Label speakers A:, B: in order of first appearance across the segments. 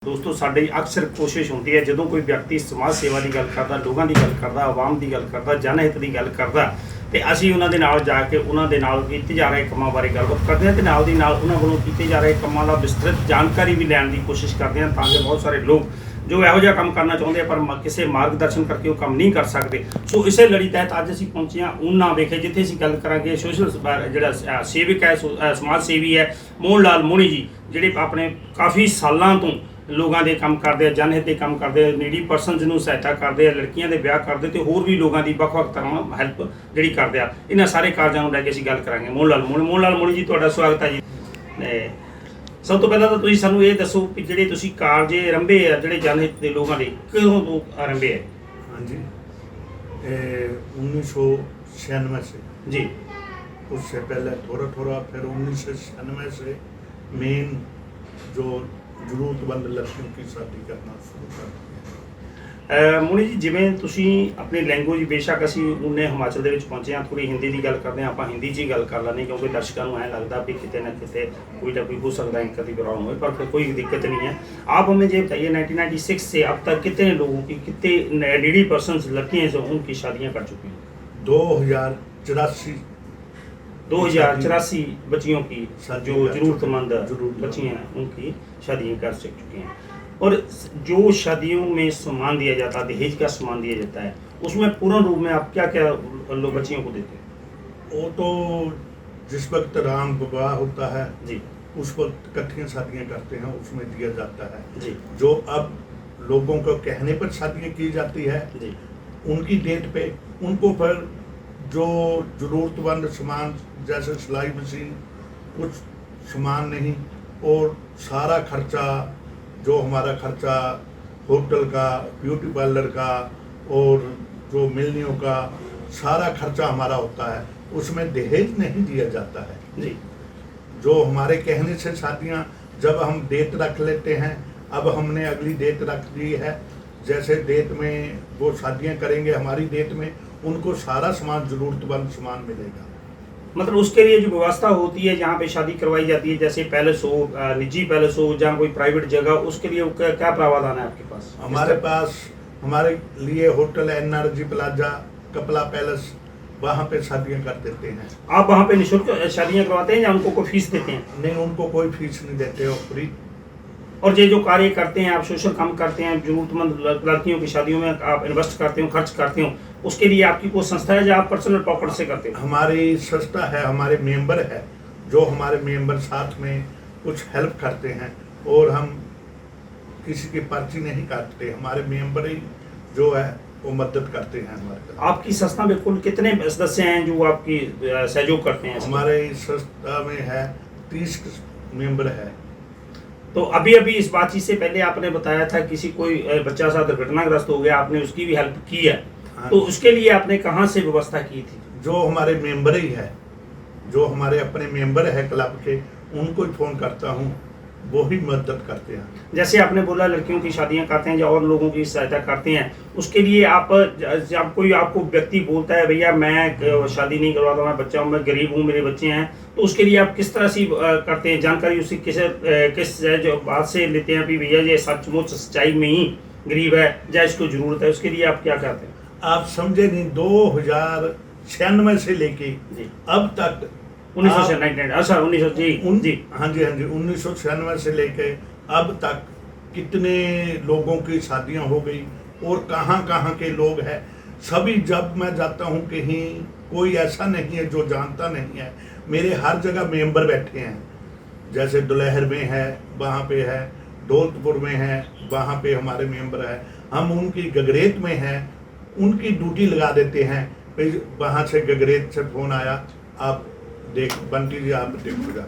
A: दोस्तों साडी अक्सर कोशिश होती है ਜਦੋਂ कोई व्यक्ति समाज सेवा की गल करता लोगों की गल करता आवाम की गल करता जनहित की गल करता तो असीं उन्हां दे नाल जाके उन्हां दे नाल कीते जा रहे कामां बारे गलबात करते हैं ते नाल दी नाल उन्हां वल्लों कीते जा रहे कामां दा विस्तृत जानकारी भी लैण की कोशिश करते हैं ताकि बहुत सारे लोग जो इहो जिहा काम करना चाਹੁੰਦੇ पर किसी मार्गदर्शन करके वो काम नहीं कर सकते। सो इसे लड़ी तहत अज असीं पहुंचे हाँ ऊना विखे जिथे असीं गल करांगे सोशल जिहड़ा सेवक है समाज सेवी है मोहन लाल मोहनी जी जिहड़े अपने काफ़ी सालों तो लोगों के काम करते हैं जनहित के काम करते हैं नीडी परसनस को सहायता करते हैं लड़कियों के ब्याह करते तो होर भी लोगों की ਵੱਖ-ਵੱਖ तरह हैल्प जी करते हैं। इन्होंने सारे कार्यों को लैके गल करा मोहन लाल मोहनी जी तुहाडा स्वागत है जी। सब तो पहला तो तुसीं सानूं ये दसो कि जिहड़े तुसीं कारज आरंभे आ जिहड़े जनहित के लोगों के कदों तो आरंभे है?
B: हाँ जी 1996 से
A: जी,
B: उससे पहले थोड़ा थोड़ा फिर 1996 से मेन जो जरूरतमंद लड़कियों की शादी करना शुरू कर दिया।
A: मोहनी जी जिवें तुसीं अपनी लैंगुएज बेशक असीं उन्ने हिमाचल दे विच पहुंचे हाँ थोड़ी हिंदी की गल करते हैं आपां हिंदी 'च ही गल कर लैंदे क्योंकि दर्शकों को ऐ लगता भी किते ना किते कोई ना कोई हो सकता है कभी प्रॉब्लम हो पर कोई दिक्कत नहीं है। आप हमें ये बताइए 1996 से अब तक कितने लोगों की कितने नीडी पर्सनस लड़कियां जो उनकी शादियां कर चुकी हैं? 2084 बच्चियों की जो जरूरतमंद बच्चियां हैं उनकी शादियां कर चुकी हैं। और जो शादियों में सामान दिया जाता है दहेज का सामान दिया जाता है उसमें पूर्ण रूप में आप क्या क्या लोग बच्चियों को देते हैं?
B: वो तो जिस वक्त राम विवाह होता है
A: जी
B: उस वक्त इकट्ठियाँ शादियाँ करते हैं उसमें दिया जाता है।
A: जी
B: जो अब लोगों को कहने पर शादियाँ की जाती है
A: जी
B: उनकी डेट पे उनको फिर जो जरूरतमंद सामान जैसे सिलाई मशीन कुछ सामान नहीं और सारा खर्चा जो हमारा खर्चा होटल का ब्यूटी पार्लर का और जो मिलनियों का सारा खर्चा हमारा होता है उसमें दहेज नहीं दिया जाता है
A: जी।
B: जो हमारे कहने से शादियां जब हम डेट रख लेते हैं अब हमने अगली डेट रख दी है जैसे डेट में वो शादियां करेंगे हमारी डेट में उनको सारा सामान जरूरतमंद सामान मिलेगा।
A: मतलब उसके लिए जो व्यवस्था होती है जहाँ पे शादी करवाई जाती है जैसे पैलेस हो निजी पैलेस हो जहाँ कोई प्राइवेट जगह उसके लिए क्या प्रावधान है आपके पास?
B: हमारे पास हमारे लिए होटल एनआरजी प्लाजा कपला पैलेस वहाँ पे शादियाँ कर देते हैं।
A: आप वहाँ पे निःशुल्क शादियाँ करवाते हैं या उनको कोई फीस देते हैं?
B: नहीं उनको कोई फीस नहीं देते हो फ्री।
A: और ये जो कार्य करते हैं आप सोशल काम करते हैं जरूरतमंद लड़कियों की शादियों में आप इन्वेस्ट करते हो खर्च करते हो उसके लिए आपकी कोई संस्था है या आप पर्सनल पॉकेट से करते हो?
B: हमारी संस्था है हमारे मेंबर है जो हमारे मेंबर साथ में कुछ हेल्प करते हैं और हम किसी की पर्ची नहीं काटते हमारे मेंबर ही जो है वो मदद करते हैं हमारे।
A: आपकी संस्था में कुल कितने सदस्य हैं जो आपकी सहयोग करते हैं?
B: हमारे संस्था में है 30 मेंबर है।
A: तो अभी इस बातचीत से पहले आपने बताया था किसी कोई बच्चा सा दुर्घटनाग्रस्त हो गया आपने उसकी भी हेल्प की है तो उसके लिए आपने कहाँ से व्यवस्था की थी?
B: जो हमारे मेंबर ही है जो हमारे अपने मेंबर है क्लब के उनको ही फ़ोन करता हूँ वो ही मदद करते हैं।
A: जैसे आपने बोला लड़कियों की शादियां करते हैं या और लोगों की सहायता करते हैं उसके लिए आप जब कोई आपको व्यक्ति बोलता है भैया मैं शादी नहीं करवाता मैं बच्चा हूँ मैं गरीब हूँ मेरे बच्चे हैं तो उसके लिए आप किस तरह से करते हैं जानकारी उसकी किस जो बात से लेते हैं भैया ये सचमुच सच्चाई में ही गरीब है या इसको ज़रूरत है उसके लिए आप क्या करते हैं?
B: आप समझे नहीं 2096 से लेके अब तक
A: 1996 जी
B: हाँ जी 1996 से लेके अब तक कितने लोगों की शादियां हो गई और कहाँ कहाँ के लोग हैं सभी जब मैं जाता हूँ कहीं कोई ऐसा नहीं है जो जानता नहीं है मेरे हर जगह मेंबर बैठे हैं जैसे दुलहर में है वहाँ पे है दौलतपुर में है वहाँ पे हमारे मेंबर है हम उनकी गगरेत में है उनकी ड्यूटी लगा देते हैं फिर वहाँ से गगरेत से फ़ोन आया आप देख बंटी जी आप देखो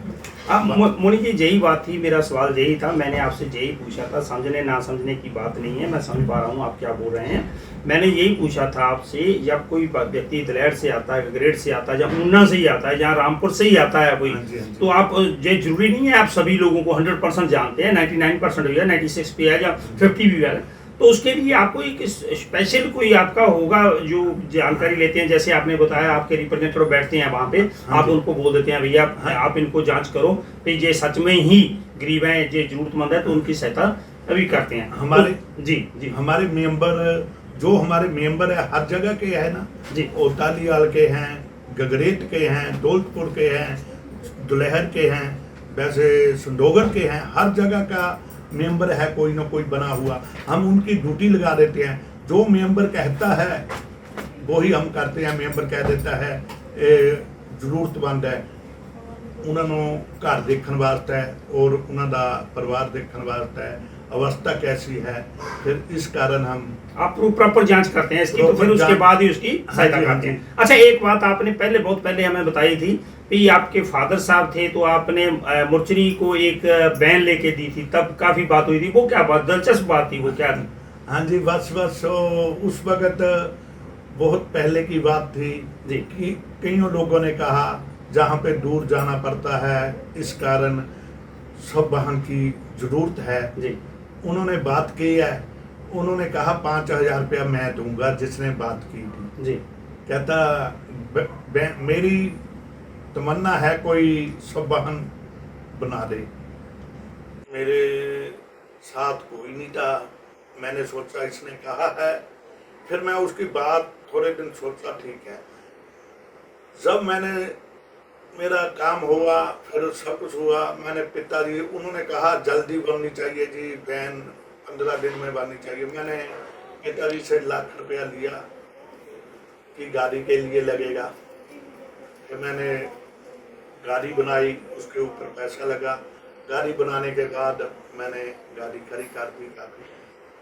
A: आप मोनी जी यही बात थी मेरा सवाल यही था मैंने आपसे यही पूछा था समझने ना समझने की बात नहीं है मैं समझ पा रहा हूँ आप क्या बोल रहे हैं। मैंने यही पूछा था आपसे जब कोई व्यक्ति दलेर से आता है गगरेट से आता है या ऊना से ही आता है जहाँ रामपुर से ही आता है कोई तो आप ये जरूरी नहीं है आप सभी लोगों को 100% जानते हैं 99% हो गया 96 पे है या 50 भी है तो उसके लिए आपको एक स्पेशल कोई आपका होगा जो जानकारी लेते हैं जैसे आपने बताया आपके रिप्रेजेंटेटिव बैठते हैं वहाँ पे आप उनको बोल देते हैं भैया आप इनको जांच करो कि ये सच में ही गरीब हैं ये जरूरतमंद है तो उनकी सहायता अभी करते हैं
B: हमारे
A: जी जी
B: हमारे मेंबर जो हमारे मेंबर है हर जगह के है ना
A: जी
B: ओतालीवाल के हैं, गगरेट के हैं, दौलतपुर के हैं, दुलहर के हैं, वैसे संडोगर के हैं, हर जगह का मेंबर है कोई ना कोई बना हुआ। हम उनकी ड्यूटी लगा देते हैं, जो मेंबर कहता है वही हम करते हैं। मेंबर कह देता है ਜ਼ਰੂਰਤਮੰਦ है उन्होंने घर देखने वास्ते और उन्होंने परिवार देखने वास्ते अवस्था कैसी है, फिर इस कारण हम
A: आप प्रॉपर जांच करते हैं इसकी, तो फिर उसके बाद ही उसकी सहायता करते हैं। अच्छा, एक बात आपने बहुत पहले हमें बताई थी कि आपके फादर साहब थे तो आपने मुर्चरी को एक बैन लेके दी थी, तब काफी बात हुई थी। वो क्या बात, दिलचस्प बात थी, वो क्या थी?
B: हाँ जी, बस उस वक्त बहुत पहले की बात थी
A: जी
B: कि कईयों लोगों ने कहा जहाँ पे दूर जाना पड़ता है इस कारण सब वाहन की जरूरत है।
A: जी
B: उन्होंने बात की है, उन्होंने कहा 5,000 रुपया मैं दूंगा जिसने बात की थी।
A: जी
B: कहता मेरी तमन्ना है कोई सब वाहन बना दे। मेरे साथ कोई नहीं था, मैंने सोचा इसने कहा है, फिर मैं उसकी बात थोड़े दिन सोचा, ठीक है। जब मेरा काम हुआ, फिर सब कुछ हुआ, मैंने पिताजी, उन्होंने कहा जल्दी बननी चाहिए जी, वैन 15 दिन में बननी चाहिए। मैंने पिताजी से लाख रुपया लिया कि गाड़ी के लिए लगेगा। फिर मैंने गाड़ी बनाई, उसके ऊपर पैसा लगा। गाड़ी बनाने के बाद मैंने गाड़ी खड़ी कर दी।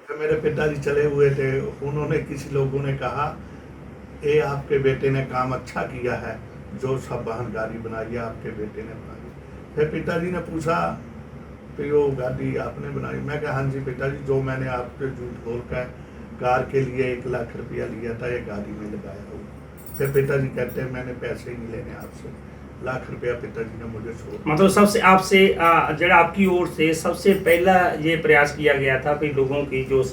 B: फिर मेरे पिताजी चले हुए थे, उन्होंने किसी लोगों ने कहा ये आपके बेटे ने काम अच्छा किया है, जो सब वाहन गाड़ी बनाई है आपके बेटे ने बनाई। फिर पिताजी ने पूछा कि वो गाड़ी आपने बनाई? मैं कहा हाँ जी पिताजी, जो मैंने आपके झूठ बोल कर कार के लिए 1 लाख रुपया लिया था, ये गाड़ी में लगाया हो। फिर पिताजी कहते हैं मैंने पैसे ही नहीं लेने आपसे, लाख रुपया पिताजी ने मुझे छोड़।
A: मतलब सबसे आपसे जरा आपकी ओर से सबसे पहला ये प्रयास किया गया था कि लोगों की जो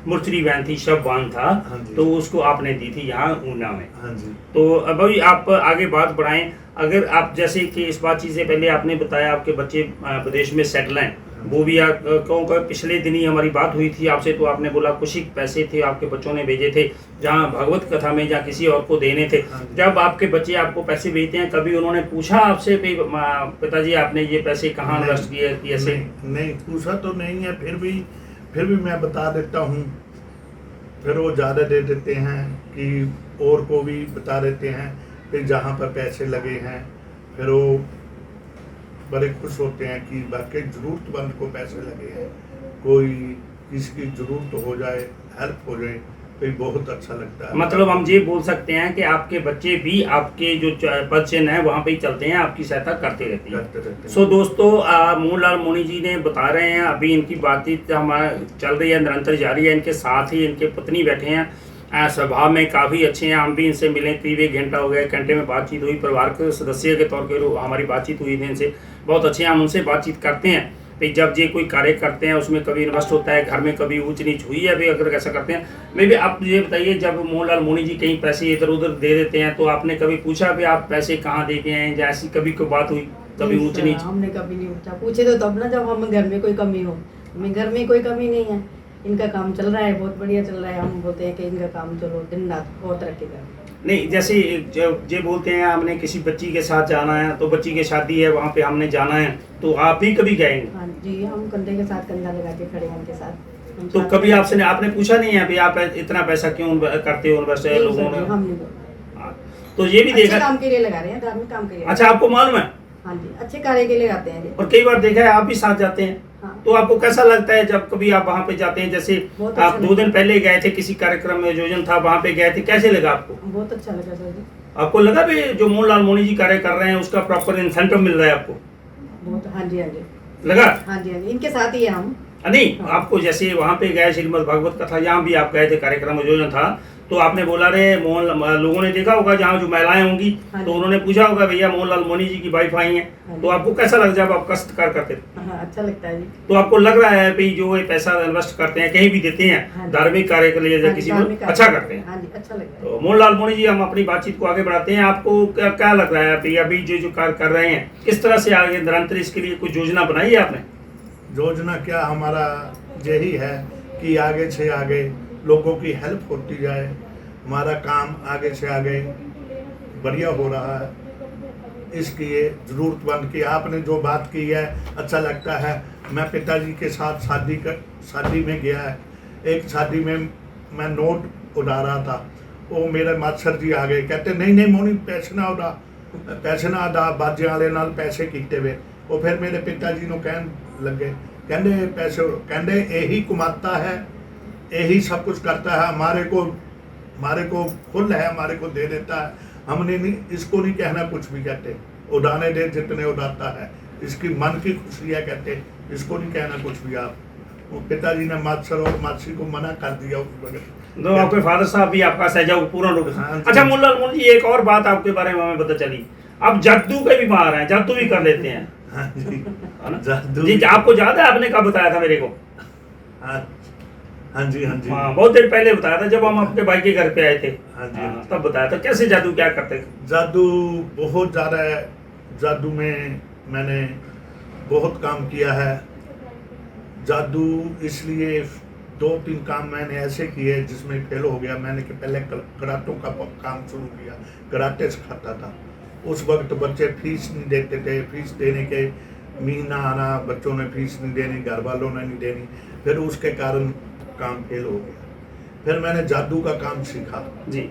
A: मुर्चरी वैन थी, शव वाहन था,
B: हाँ जी।
A: तो उसको आपने दी थी यहाँ ऊना में।
B: हाँ जी।
A: तो अब अभी आप आगे बात बढ़ाएं। अगर आप जैसे कि इस बातचीत से पहले आपने बताया आपके बच्चे प्रदेश में सेटल हैं, वो भी आप कहूँ पिछले दिन ही हमारी बात हुई थी आपसे, तो आपने बोला कुछ ही पैसे थे आपके बच्चों ने भेजे थे जहाँ भगवत कथा में, जहाँ किसी और को देने थे। जब आपके बच्चे आपको पैसे भेजते हैं, कभी उन्होंने पूछा आपसे कि पिताजी आपने ये पैसे कहाँ इन्वेस्ट किए, कैसे?
B: नहीं पूछा तो नहीं है, फिर भी मैं बता देता हूँ। फिर वो ज़्यादा दे देते हैं कि और को भी बता देते हैं, फिर जहाँ पर पैसे लगे हैं फिर वो बड़े खुश होते हैं कि वाकई ज़रूरतमंद को पैसे लगे हैं, कोई किसी की ज़रूरत हो जाए, हेल्प हो जाए, तो ये बहुत अच्छा लगता है।
A: मतलब हम ये बोल सकते हैं कि आपके बच्चे भी आपके जो पदचिन्ह है वहाँ पे ही चलते हैं, आपकी सहायता करते रहते हैं। सो दोस्तों, मोहनलाल मोनी जी ने बता रहे हैं, अभी इनकी बातचीत हमारा चल रही है, निरंतर जारी है। इनके साथ ही इनके पत्नी बैठे हैं, स्वभाव में काफ़ी अच्छे हैं। हम भी इनसे मिले, करीब 1 घंटा हो गया, 1 घंटे में बातचीत हुई। परिवार के सदस्य के तौर पर हमारी बातचीत हुई थी इनसे, बहुत अच्छे हैं। हम उनसे बातचीत करते हैं भाई, जब ये कोई कार्य करते हैं उसमें कभी इन्वेस्ट होता है, घर में कभी ऊंच नीच हुई है, अभी अगर कैसा करते हैं। मे भी आप ये बताइए, जब मोहनलाल मोनी जी कहीं पैसे इधर उधर दे देते हैं तो आपने कभी पूछा भी आप पैसे कहाँ दे के आए, या ऐसी कभी कोई बात हुई, कभी ऊंच नीच?
C: हमने कभी नहीं पूछा, पूछे तो तब ना जब हम घर में कोई कमी हो। हमें घर में कोई कमी नहीं है, इनका काम चल रहा है, बहुत बढ़िया चल रहा है। हम बोलते हैं कि इनका काम चलो दिन रात और तरक्की करें।
A: नहीं, जैसे जब ये बोलते हैं हमने किसी बच्ची के साथ जाना है, तो बच्ची की शादी है वहाँ पे हमने जाना है, तो आप भी कभी गए?
C: हाँ जी, हम कंधे के साथ कंधा लगा के खड़े हैं उनके साथ।
A: तो कभी आपने पूछा नहीं है अभी आप इतना पैसा क्यों करते हो वैसे लोगों ने?
C: हम नहीं बोलते।
A: तो ये भी
C: अच्छे
A: देखा,
C: काम के लिए लगा रहे हैं, धार्मिक काम के लिए।
A: अच्छा आपको मालूम है?
C: हाँ जी, अच्छे कार्य के लिए आते हैं।
A: और कई बार देखा है आप भी साथ जाते हैं,
C: हाँ।
A: तो आपको कैसा लगता है जब कभी आप वहाँ पे जाते हैं? जैसे
C: बहुत
A: आप
C: अच्छा
A: 2 दिन पहले गए थे, किसी कार्यक्रम में आयोजन था, वहाँ पे गए थे, कैसे लगा आपको?
C: बहुत अच्छा लगा सर जी।
A: आपको लगा भी जो मोहनलाल मोनी जी कार्य कर रहे हैं उसका प्रॉपर इंसेंटिव मिल रहा है आपको?
C: बहुत, हाँ जी, हाँ जी
A: लगा?
C: हाँ जी, हाँ जी, इनके साथ ही है हम।
A: नहीं, आपको जैसे वहाँ पे गए श्रीमद् भागवत कथा, यहाँ भी आप गए थे, कार्यक्रम आयोजन था, तो आपने बोला रे लोगों ने देखा होगा जहाँ जो महिलाएं होंगी,
C: हाँ
A: तो उन्होंने पूछा होगा भैया मोहनलाल मोनी जी की वाइफ आई हैं,
C: हाँ
A: तो आपको कैसा लग जब आप कष्टकार करते थे?
C: हाँ, अच्छा लगता है जी।
A: तो आपको लग रहा है भाई जो ये पैसा इन्वेस्ट करते हैं, कहीं भी देते हैं,
C: हाँ।
A: धार्मिक कार्य के लिए या
C: हाँ जी,
A: किसी को,
C: धार्मिक कार्य।
A: अच्छा करते हैं?
C: हाँ जी, अच्छा लगता है।
A: तो मोहनलाल मोनी जी, हम अपनी बातचीत को आगे बढ़ाते हैं। आपको क्या लग रहा है अभी जो कार्य कर रहे हैं, किस तरह से आगे निरंतर इसके लिए कोई योजना बनाई है आपने?
B: योजना क्या, हमारा यही है कि आगे से आगे लोगों की हेल्प होती जाए, हमारा काम आगे से आगे बढ़िया हो रहा है। इसकी ये ज़रूरतमंद कि आपने जो बात की है अच्छा लगता है। मैं पिताजी के साथ शादी में गया है, एक शादी में मैं नोट उड़ा रहा था, वो मेरे मास्टर जी आ गए, कहते नहीं नहीं मोनी पैसे ना उड़ा बाजे वाले नाल पैसे कीते वे। वो फिर मेरे पिताजी ਨੂੰ ਕਹਿਣ ਲੱਗੇ, कहते पैसे कहते यही कमाता है, यही सब कुछ करता है, हमारे को फुल है, हमारे को दे देता है, हमने नहीं इसको नहीं कहना कुछ भी, कहते उड़ाने दे जितने उड़ाता है, इसकी मन की खुशी है, कहते इसको नहीं कहना कुछ भी आप। वो पिताजी ने मास्टर और मासी को मना कर दिया उस वक्त।
A: तो आपके फादर साहब भी आपका सहयोग पूर्ण रूप से।
B: हाँ जी।
A: अच्छा मुल्ला अरमान जी, एक और बात आपके बारे में हमें पता चली, आप जादू के भी माहिर हैं, जादू भी कर लेते हैं,
B: हाँ जी,
A: है ना?
B: जादू
A: जी आपको याद है आपने कब बताया था मेरे को?
B: हाँ हाँ जी हाँ जी
A: हाँ बहुत देर पहले बताया था, जब हम आपके भाई के घर पे आए थे।
B: हाँ जी।
A: हाँ, तब बताया था। कैसे जादू क्या करते थे?
B: जादू बहुत ज़्यादा है, जादू में मैंने बहुत काम किया है। जादू इसलिए 2-3 काम मैंने ऐसे किए जिसमें फेल हो गया। मैंने कि पहले कराटों का काम शुरू किया, कराटे सिखाता था। उस वक्त बच्चे फीस नहीं देते थे, फीस देने के महीना आना, बच्चों ने फीस नहीं देनी, घर वालों ने नहीं देनी, फिर उसके कारण काम फेल हो गया। फिर मैंने जादू का काम सीखा
A: जी।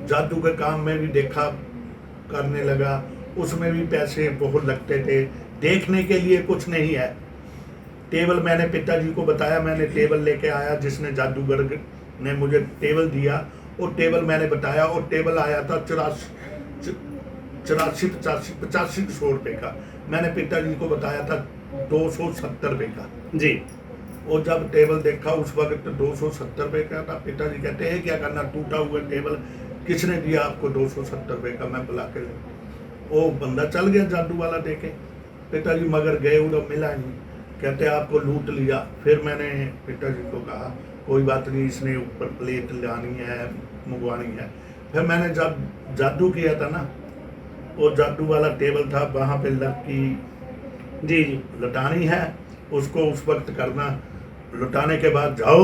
B: जादू के काम में भी देखा, करने लगा, उसमें भी पैसे बहुत लगते थे, देखने के लिए कुछ नहीं है। टेबल मैंने पिताजी को बताया, मैंने टेबल लेके आया, जिसने जादूगर ने मुझे टेबल दिया, वो टेबल मैंने बताया, और टेबल आया था 85-85 रुपये का। मैंने पिताजी को बताया था 270 रुपये का।
A: जी।
B: वो जब टेबल देखा उस वक्त 270 रुपये का था। पिताजी कहते हैं क्या करना, टूटा हुआ टेबल किसने दिया आपको 270 रुपये का, मैं बुला के ले। वो बंदा चल गया जादू वाला देके। पिताजी मगर गए, उधर मिला नहीं, कहते आपको लूट लिया। फिर मैंने पिताजी को कहा कोई बात नहीं, इसने ऊपर प्लेट लानी है, मंगवानी है। फिर मैंने जब जादू किया था ना, वो जादू वाला टेबल था, वहाँ पे लड़की
A: जी जी
B: लुटानी है, उसको उस वक्त करना, लुटाने के बाद जाओ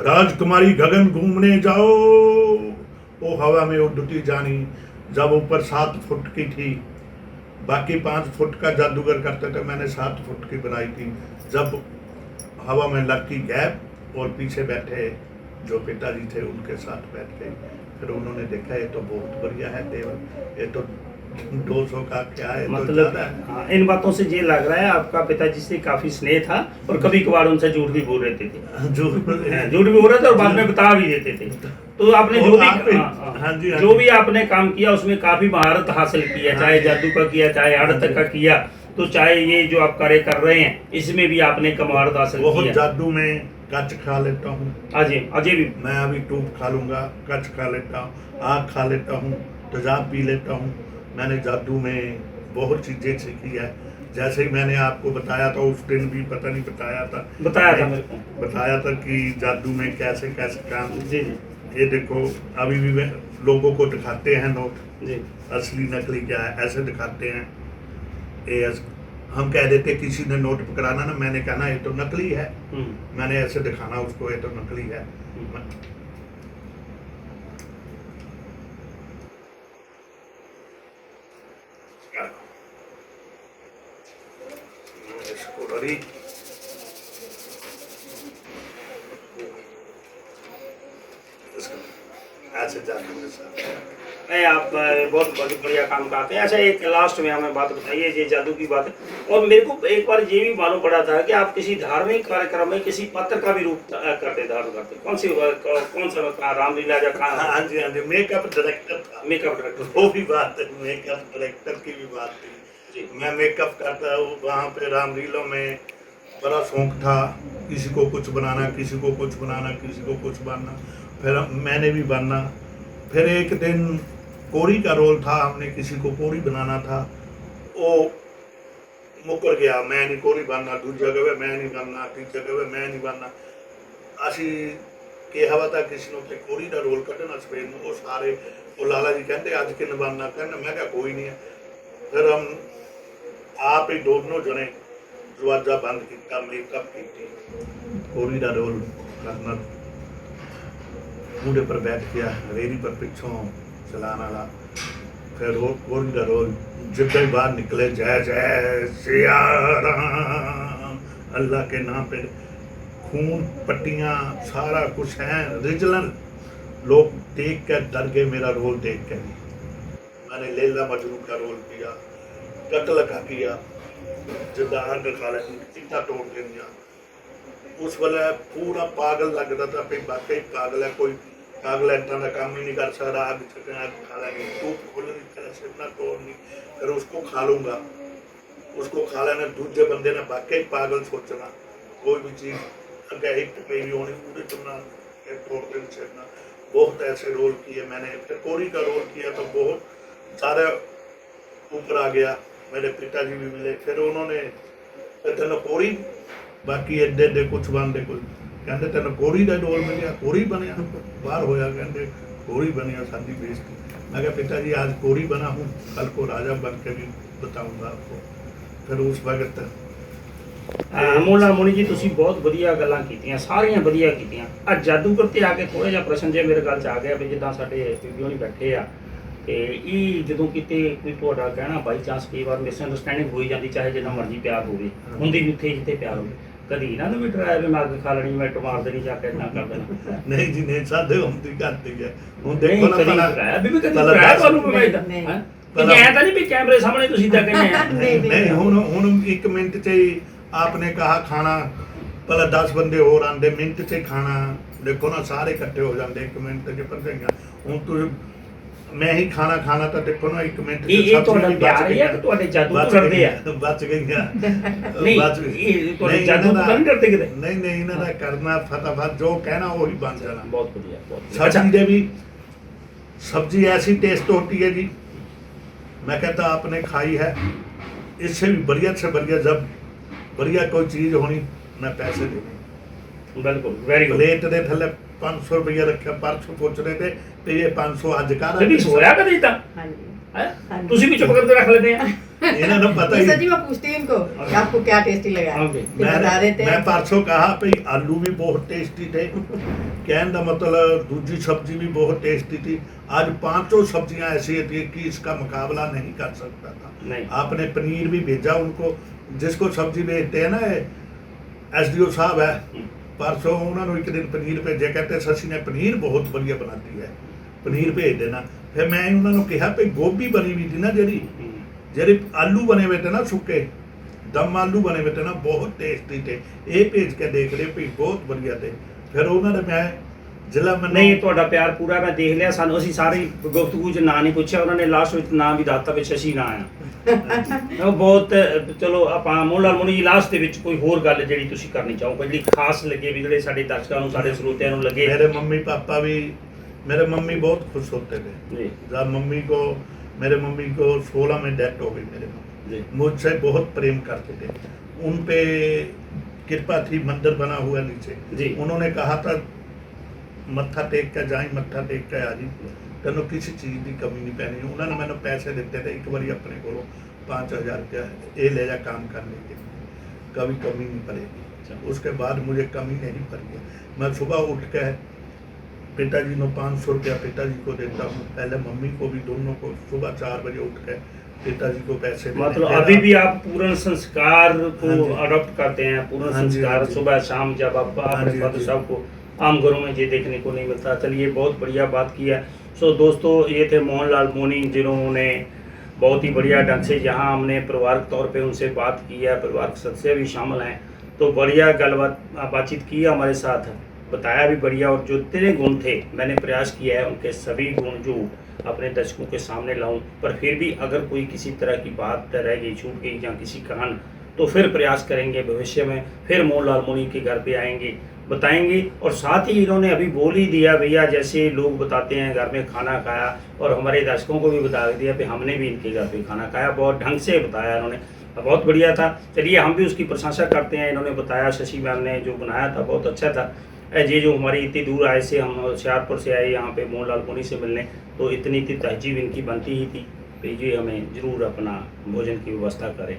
B: राजकुमारी गगन घूमने जाओ। वो हवा में उड़ती जानी। जब ऊपर 7 फुट की थी, बाकी 5 फुट का जादूगर करते थे, मैंने 7 फुट की बनाई थी। जब हवा में लड़की गैप और पीछे बैठे जो पिताजी थे उनके साथ बैठ गए। फिर उन्होंने देखा ये तो बहुत बढ़िया है टेबल, ये तो 200 का क्या है, तो
A: मतलब
B: ज़्यादा है।
A: हाँ, इन बातों से ये लग रहा है आपका पिताजी से काफी स्नेह था, और कभी कभार उनसे झूठ भी बोल रहते थे।
B: जो
A: झूठ भी बोल रहे थे और बाद में बता भी देते थे। तो आपने जो भी
B: हाँ जी, हाँ
A: जो
B: जी।
A: भी आपने काम किया उसमें काफी महारत हासिल की है, चाहे जादू का किया, चाहे आड़त का किया, तो चाहे ये जो आप कार्य कर रहे हैं इसमें भी आपने महारत हासिल की
B: बहुत
A: है।
B: जादू में कच खा लेता हूँ,
A: अजय भी
B: मैं अभी टूप खा लूँगा, कच खा लेता हूँ, आग खा लेता हूँ, तेजाब पी लेता हूँ। मैंने जादू में बहुत चीज़ें सीखी है। जैसे ही मैंने आपको बताया था उस दिन भी पता नहीं बताया था
A: मेरे को।
B: बताया था कि जादू में कैसे कैसे काम।
A: जी जी
B: ये देखो अभी भी लोगों को दिखाते हैं नोट,
A: जी
B: असली नकली क्या है ऐसे दिखाते हैं। हम कह देते किसी ने नोट पकड़ाना ना, मैंने कहना ये तो नकली है, मैंने ऐसे दिखाना उसको ये तो नकली है। इसको रही ऐसे जादू के साथ
A: नहीं, आप बहुत बढ़िया काम करते हैं। अच्छा एक लास्ट में हमें बात बताइए, ये जादू की बात है, और मेरे को एक बार ये भी मालूम पड़ा था कि आप किसी धार्मिक कार्यक्रम में किसी पत्र का भी रूप करते धारण करते, कौन सा रामलीला या कहाँ?
B: हाँ जी हाँ जी, मेकअप डायरेक्टर था।
A: Makeup director.
B: वो भी बात है, मेकअप डायरेक्टर की भी बात थी। मैं मेकअप करता हूँ वहाँ पे रामलीला में, बड़ा शौक था, किसी को कुछ बनाना, किसी को कुछ बनाना, किसी को कुछ बनना, फिर मैंने भी बनना। फिर एक दिन कोरी का रोल था, हमने किसी को कोरी बनाना था, वो मुकर गया, मैं नहीं कोरी बनना, दूसरी जगह मैं नहीं बनना, तीसरी जगह मैं नहीं बनना। असी किहा था किसी ने कोरी का रोल कढ़ना स्पेन, वो सारे वो लाला जी कहते अज किन बनना, कहना मैं क्या कोई नहीं है। फिर हम आप ही दोनों जने दरवाजा बंद किया, मेकअप की, कोरी का रोल करना, मूडे पर बैठ गया, रेरी पर पिछों चलाने वाला, फिर वो कोरी का रोल जिद्दां ही बाहर निकले, जय जय सिया राम, अल्लाह के नाम पे खून पट्टियाँ सारा कुछ है रिजनल। लोग देख कर डर गए मेरा रोल देख कर। मैंने लैला मजनू का रोल किया, कत्ल का किया, जिद्दां आग खा ली, चिट्टा तोड़ दिया। उस वेले पूरा पागल लगता था भी वाकई पागल है, कोई पागल इतना का काम ही नहीं कर सकता, आग छकना आग खा लेंगे, टूप खोलनी तरह से इतना तोड़नी, फिर उसको खा लूँगा, उसको खा लेना। दूसरे बंदे ने वाकई पागल सोचना, कोई भी चीज़ अगर हिट पे भी होनी पूरे चुना तोड़ देना छेड़ना। बहुत ऐसे रोल किए मैंने। फिर कोरी का रोल किया तो बहुत सारे ऊपर आ गया, मेरे पिताजी भी मिले, फिर उन्होंने तेन कोरी बाकी एडे एडे कुछ बनते कुछ कहते तेन कोरी का रोल मिले, कोरी बनया बाहर होया, कहते कोरी बनया, साडी बेइज्जती। मैं कहा पिताजी आज कोरी बना हूँ, कल को राजा बन के भी बताऊँगा आपको। फिर उस वक्त
A: ਮੋਹਨ ਲਾਲ ਮੋਨੀ ਜੀ ਤੁਸੀਂ ਬਹੁਤ ਵਧੀਆ ਗੱਲਾਂ ਕੀਤੀਆਂ, ਸਾਰੀਆਂ ਵਧੀਆ ਕੀਤੀਆਂ। ਅੱਜ ਜਾਦੂਗਰ ਤੇ ਆ ਕੇ ਥੋੜਾ ਜਿਹਾ ਪ੍ਰਸ਼ਨ ਜੇ ਮੇਰੇ ਗੱਲ 'ਚ ਆ ਗਿਆ ਵੀ ਜਿੱਦਾਂ ਸਾਡੇ ਵੀਡੀਓ ਨਹੀਂ ਬੈਠੇ ਆ ਤੇ ਇਹ ਜਦੋਂ ਕਿਤੇ ਕੋਈ ਤੁਹਾਡਾ ਕਹਿਣਾ ਬਾਈ ਚਾਂਸ ਕਈ ਵਾਰ ਮਿਸਅੰਡਰਸਟੈਂਡਿੰਗ ਹੋਈ ਜਾਂਦੀ, ਚਾਹੇ ਜਿੰਨਾ ਮਰਜ਼ੀ ਪਿਆਰ ਹੋਵੇ, ਹੁੰਦੀ ਵੀ ਉੱਥੇ ਜਿੱਥੇ ਪਿਆਰ ਹੋਵੇ, ਕਦੀ ਇਹਨਾਂ ਨੂੰ ਵੀ ਡਰਾਇਆ ਵੀ ਮੈਂ ਅੱਗ ਖਾ ਲੈਣੀ, ਮੈਂ ਟਮਾਰ ਦੇਣੀ, ਜਾ ਕੇ ਇੱਦਾਂ ਕਰ ਦੇਣਾ।
B: ਨਹੀਂ ਜੀ ਨਹੀਂ, ਸਾਡੇ ਹੁੰਦੀ ਕਰਦੀ ਹੈ। ਹੁਣ
A: ਨਹੀਂ
B: ਦੇਖੋ ਨਾ
A: ਕਦੀ
B: ਪਹਿਲਾਂ
A: ਡਰਾਇਆ ਵੀ ਕਦੀ ਡਰਾਇਆ ਤੁਹਾਨੂੰ ਵੀ ਇਦਾਂ
C: ਨਹੀਂ।
A: ਹੈ ਕਿ ਐਂ ਤਾਂ ਨਹੀਂ ਵੀ ਕੈਮਰੇ ਸਾਹਮਣੇ ਤੁਸੀਂ ਇਦਾਂ ਕਹਿੰਦੇ ਆ।
B: नहीं ਹੁਣ 1 मिनट से ही आपने कहा खाना, पहले 10 बंदे और आते, मिनट से खाना देखो ना, सारे इकट्ठे हो जाते 1 मिनट के पर गई। हूँ तो मैं ही खाना खाना तो देखो ना 1 मिनट
A: ਇਹ ਤੁਹਾਡਾ ਪਿਆਰ ਹੈ ਕਿ ਤੁਹਾਡੇ ਜਾਦੂ ਤੋਂ ਡਰਦੇ ਆ?
B: बच गई
A: ਨਹੀਂ ਇਹ ਤੁਹਾਡੇ ਜਾਦੂ ਤੋਂ ਨਹੀਂ ਡਰਦੇ ਕਿਤੇ?
B: नहीं इन्हों का करना फटाफट जो कहना वही बन जाना।
A: ਬਹੁਤ ਵਧੀਆ, ਬਹੁਤ ਵਧੀਆ।
B: सब्जी दे भी सब्जी ऐसी टेस्ट होती है जी, मैं कहता आपने खाई है, इससे भी बढ़िया से बढ़िया, जब बढ़िया कोई चीज़ होनी मैं पैसे देने।
A: ਬਿਲਕੁਲ ਵੈਰੀ ਗੁੱਡ।
B: प्लेट दे थले 500 रुपया रखे, परसों पूछ रहे थे तो ये 500 अज कर
A: ਕਦੀ ਸੋਇਆ ਕਦੀ ਤਾਂ
C: हाँ जी।
A: ਹੈ
C: हाँ जी।
A: ਤੁਸੀਂ ਵੀ ਚੁੱਪ ਕਰਕੇ ਰੱਖ ਲੈਂਦੇ ਆ।
B: इन्होंने पता
C: सर
B: ही।
C: जी मैं पूछती हूँ इनको कि आपको क्या टेस्टी लगा है?
A: Okay.
C: फिर बता देते
B: मैं
C: हैं।
B: परसों कहा भाई आलू भी बहुत टेस्टी थे, कहने का मतलब दूसरी सब्जी भी बहुत टेस्टी थी। आज 500 सब्जियां ऐसी थी कि इसका मुकाबला नहीं कर सकता था।
A: नहीं।
B: आपने पनीर भी भेजा उनको, जिसको सब्जी भेजते हैं ना SDO साहब है, परसों उन्होंने 1 दिन पनीर भेजे, कहते शशि ने पनीर बहुत बढ़िया बनाती है, पनीर भेज देना। फिर मैं उन्होंने कहा भाई गोभी बनी हुई थी ना, ਜਿਹੜੇ ਆਲੂ ਬਣੇ ਹੋਏ ਤੇ ਨਾ ਸੁੱਕੇ ਦਮ ਆਲੂ ਬਣੇ ਹੋਏ ਤੇ ਨਾ ਬਹੁਤ ਟੇਸਟੀ थे, ਇਹ ਭੇਜ ਕੇ ਦੇਖ ਰਹੇ ਵੀ ਬਹੁਤ ਵਧੀਆ ਤੇ। ਫਿਰ ਉਹਨਾਂ ਨੇ ਮੈਂ ਜ਼ਿਲ੍ਹਾ ਮੈਨੂੰ
A: ਨਹੀਂ ਤੁਹਾਡਾ ਪਿਆਰ ਪੂਰਾ ਮੈਂ ਦੇਖ ਲਿਆ। ਸਾਨੂੰ ਅਸੀਂ ਸਾਰੀ ਗੁਫ਼ਤਗੂ 'ਚ ਨਾਂ ਨਹੀਂ ਪੁੱਛਿਆ, ਉਹਨਾਂ ਨੇ ਲਾਸਟ ਵਿੱਚ ਨਾਂ ਵੀ ਦੱਸਤਾ ਵੀ ਸ਼ਸ਼ੀ ਨਾਂ ਆ। ਉਹ ਬਹੁਤ ਚਲੋ ਆਪਾਂ ਮੋਹਨ ਲਾਲ ਮੋਨੀ ਜੀ ਲਾਸਟ ਦੇ ਵਿੱਚ ਕੋਈ ਹੋਰ ਗੱਲ ਜਿਹੜੀ ਤੁਸੀਂ ਕਰਨੀ ਚਾਹੋ, ਜਿਹੜੀ ਖਾਸ ਲੱਗੇ ਵੀ ਜਿਹੜੇ ਸਾਡੇ ਦਰਸ਼ਕਾਂ ਨੂੰ, ਸਾਡੇ ਸਰੋਤਿਆਂ ਨੂੰ ਲੱਗੇ।
B: मेरे मम्मी पापा भी, मेरे मम्मी बहुत खुश होते थे
A: ਜੀ
B: जब मेरे मम्मी को 16 में डेथ हो गई। मेरे मम्मी
A: जी
B: मुझसे बहुत प्रेम करते थे, उन पे कृपा थी, मंदिर बना हुआ नीचे।
A: जी
B: उन्होंने कहा था मत्था टेक के जाई, मत्था टेक के आ जी, तेनों किसी चीज़ की कमी नहीं पैनी। उन्होंने मैंने पैसे दिते थे, एक बार अपने को 5000 रुपया ये ले जा काम करने के, कभी कमी नहीं पड़ेगी। उसके बाद मुझे कमी नहीं पड़ी है। मैं सुबह उठ के पिताजी को 500 रुपया पिताजी को देता हूँ, पहले मम्मी को भी, दोनों को सुबह 4 बजे उठ के पिताजी को पैसे देने।
A: मतलब अभी भी आप पूर्ण संस्कार को
B: हाँ जी।
A: अडॉप्ट करते हैं, पूर्ण
B: हाँ जी,
A: संस्कार
B: हाँ जी।
A: सुबह शाम जब आप
B: हाँ
A: अपने
B: जी,
A: फादर
B: हाँ जी।
A: साहब को आम घरों में ये देखने को नहीं मिलता। चलिए बहुत बढ़िया बात की है। सो दोस्तों ये थे मोहन लाल मोनी, जिन्होंने बहुत ही बढ़िया ढंग से, यहाँ हमने परिवार के तौर पे उनसे बात की है, परिवार के सदस्य भी शामिल हैं, तो बढ़िया बातचीत की है हमारे साथ, बताया भी बढ़िया। और जो जितने गुण थे मैंने प्रयास किया है उनके सभी गुण जो अपने दर्शकों के सामने लाऊं, पर फिर भी अगर कोई किसी तरह की बात रह गई, छूट गई या किसी कारण, तो फिर प्रयास करेंगे भविष्य में, फिर मोहन लाल मोनी के घर पे आएंगे, बताएंगे। और साथ ही इन्होंने अभी बोल ही दिया भैया, जैसे लोग बताते हैं घर में खाना खाया, और हमारे दर्शकों को भी बता दिया कि हमने भी इनके घर पे खाना खाया, बहुत ढंग से बताया इन्होंने, बहुत बढ़िया था। चलिए हम भी उसकी प्रशंसा करते हैं। इन्होंने बताया, शशि मैम ने जो बनाया था बहुत अच्छा था। ये जो हमारी इतनी दूर आए से, हम होशियारपुर से आए यहाँ पे मोहन लाल मोनी से मिलने, तो इतनी तहजीब इनकी बनती ही थी कि ये हमें ज़रूर अपना भोजन की व्यवस्था करें।